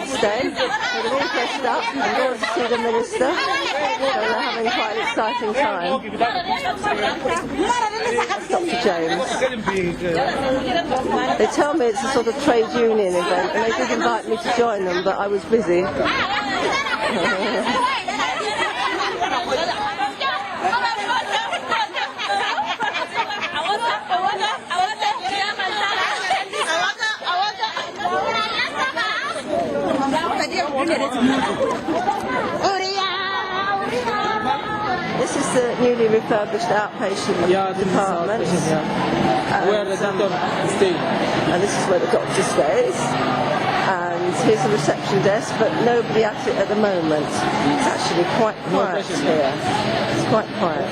did stay. We're all dressed up and going to see the minister. And they're having quite an exciting time. Dr. James. They tell me it's a sort of trade union event, and they did invite me to join them, but I was busy. This is the newly refurbished outpatient department. Where the doctor stays. And this is where the doctor stays. And here's the reception desk, but nobody at it at the moment. It's actually quite quiet here. It's quite quiet.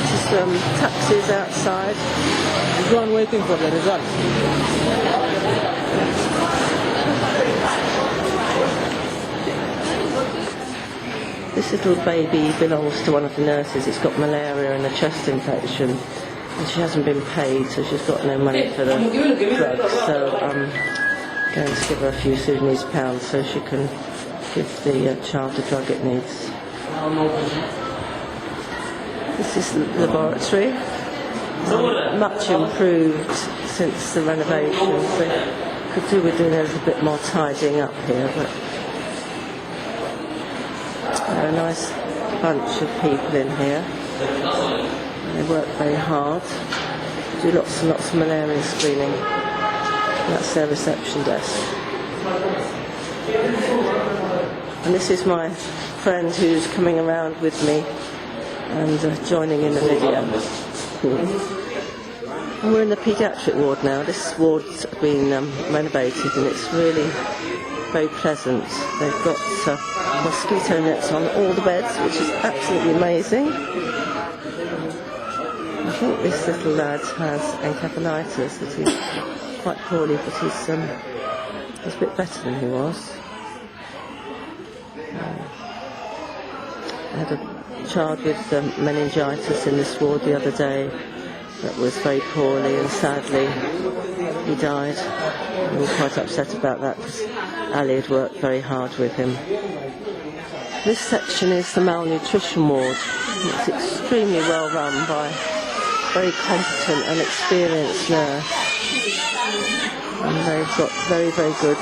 Just taxis outside. Everyone waiting for the result. This little baby belongs to one of the nurses. It's got malaria and a chest infection, and she hasn't been paid, so she's got no money for the drugs. So I'm going to give her a few Sudanese pounds so she can give the child the drug it needs. This is the laboratory. Much improved since the renovations. They could do with doing a little bit more tidying up here, but there are a nice bunch of people in here. They work very hard, do lots and lots of malaria screening. That's their reception desk. And this is my friend who's coming around with me and joining in the video. And we're in the paediatric ward now. This ward's been renovated, and it's really very pleasant. They've got mosquito nets on all the beds, which is absolutely amazing. I think this little lad has encephalitis, that he's quite poorly, but he's a bit better than he was. I had a child with meningitis in this ward the other day that was very poorly, and sadly he died. We were quite upset about that because Ali had worked very hard with him. This section is the malnutrition ward. It's extremely well run by a very competent and experienced nurse. And they've got very, very good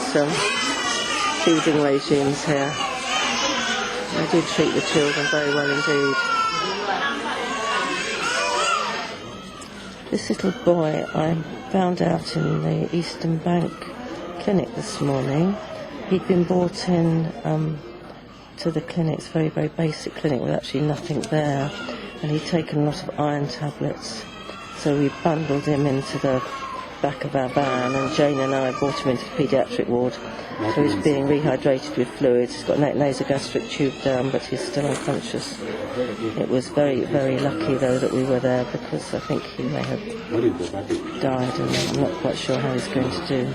feeding regimes here. They do treat the children very well indeed. This little boy I found out in the Eastern Bank clinic this morning. He'd been brought in to the clinic. It's a very, very basic clinic with actually nothing there, and he'd taken a lot of iron tablets. So we bundled him into the back of our van, and Jane and I brought him into the paediatric ward. So he's being rehydrated with fluids. He's got a nasogastric tube down, but he's still unconscious. It was very, very lucky, though, that we were there, because I think he may have died, and I'm not quite sure how he's going to do.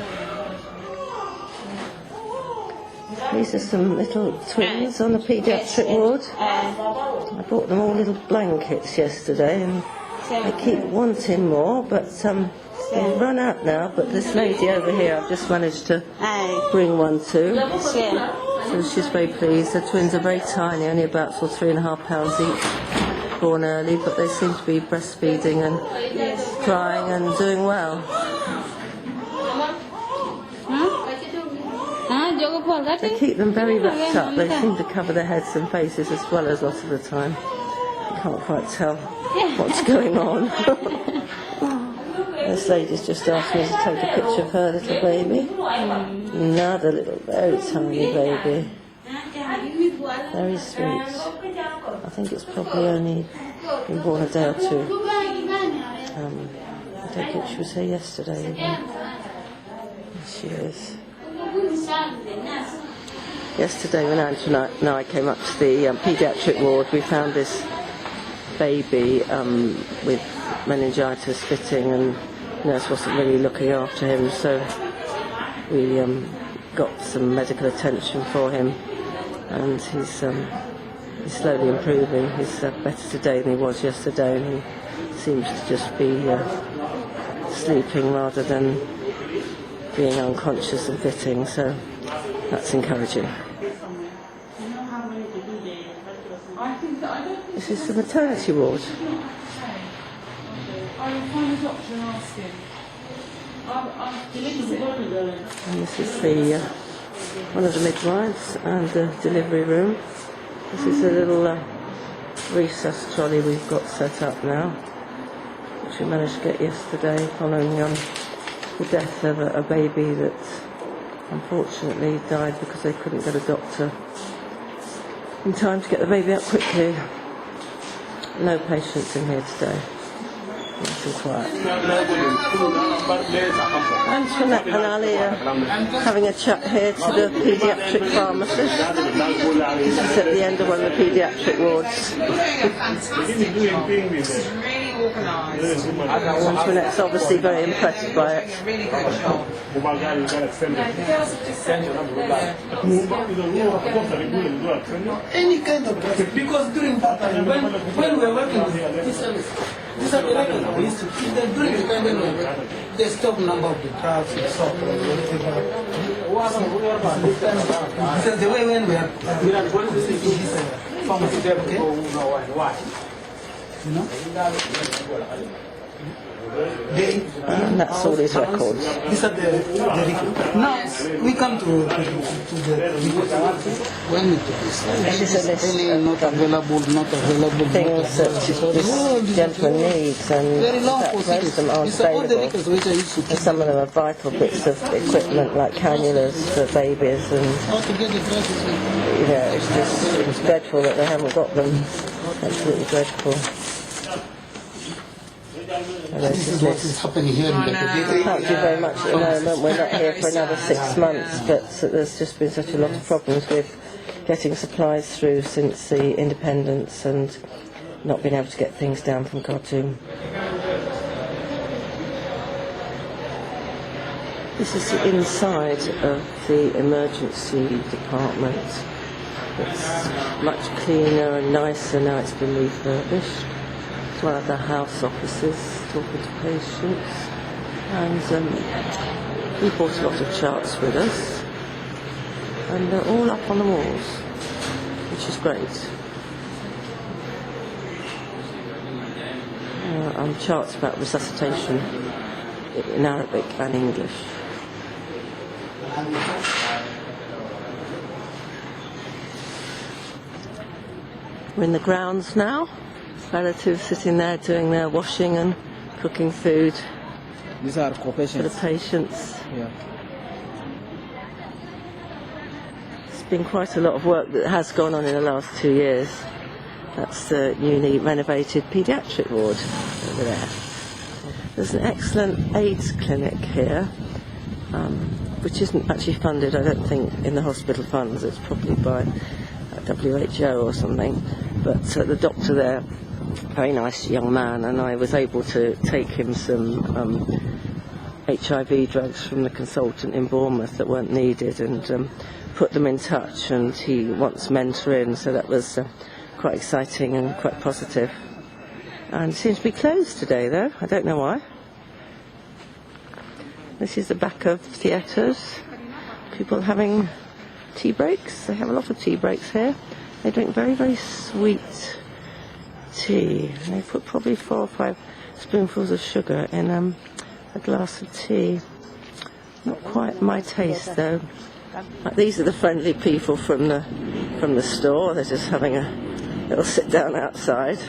These are some little twins on the paediatric ward. I bought them all little blankets yesterday, and they keep wanting more, but they've run out now. But this lady over here, I've just managed to bring one to. So she's very pleased. The twins are very tiny, only about 3.5 pounds each, born early, but they seem to be breastfeeding and crying and doing well. They keep them very wrapped up. They seem to cover their heads and faces as well as lots of the time. You can't quite tell what's going on. This lady's just asked me to take a picture of her little baby. Another little, very tiny baby. Very sweet. I think it's probably only been born a day or two. I don't think she was here yesterday even. Here she is. Yesterday when Angela and I came up to the paediatric ward, we found this baby with meningitis fitting, and the nurse wasn't really looking after him, so we got some medical attention for him, and he's slowly improving. He's better today than he was yesterday, and he seems to just be sleeping rather than being unconscious and fitting, so that's encouraging. This is the maternity ward. I will find a doctor and ask him. And this is the one of the midwives and the delivery room. This is a little recess trolley we've got set up now, which we managed to get yesterday following the death of a baby that unfortunately died because they couldn't get a doctor in time to get the baby out quickly. No patients in here today. Nice and quiet. Antoinette and Ali are having a chat here to the paediatric pharmacist. This is at the end of one of the paediatric wards. Really organised. Antoinette's obviously very impressed by it. Really good job. The girls have just said Any kind of process, because during that time, when we were working with this are the regular, we used to keep them during the time when they stop number of the drugs and so because the way when we are going to see this pharmacy, okay? You know? And that's all his records. These are the records. Now we come to the records. When it is This is a list not available, things that this gentleman needs, and very long most of them aren't These are all the available. records which I used to And some of them are vital bits of equipment like cannulas for babies, and how to get the process. it's dreadful that they haven't got them. Absolutely dreadful. And This is what is happening here in the we can't do very much at the moment. We're not here for another 6 months, but there's just been such a lot of problems with getting supplies through since the independence and not being able to get things down from Khartoum. This is the inside of the emergency department. It's much cleaner and nicer now it's been refurbished. It's one of the house offices, talking to patients. And we brought a lot of charts with us. And they're all up on the walls, which is great. Charts about resuscitation in Arabic and English. We're in the grounds now. Relatives sitting there doing their washing and cooking food These are for the co-patients. patients. Yeah. It's been quite a lot of work that has gone on in the last 2 years. That's the newly renovated paediatric ward over there. There's an excellent AIDS clinic here, which isn't actually funded, I don't think, in the hospital funds. It's probably by WHO or something. But the doctor there, very nice young man, and I was able to take him some HIV drugs from the consultant in Bournemouth that weren't needed, and put them in touch, and he wants mentoring, so that was quite exciting and quite positive. And it seems to be closed today though, I don't know why. This is the back of theatres, people having tea breaks. They have a lot of tea breaks here. They drink very, very sweet tea. They put probably 4 or 5 spoonfuls of sugar in a glass of tea. Not quite my taste though. These are the friendly people from the store. They're just having a little sit down outside.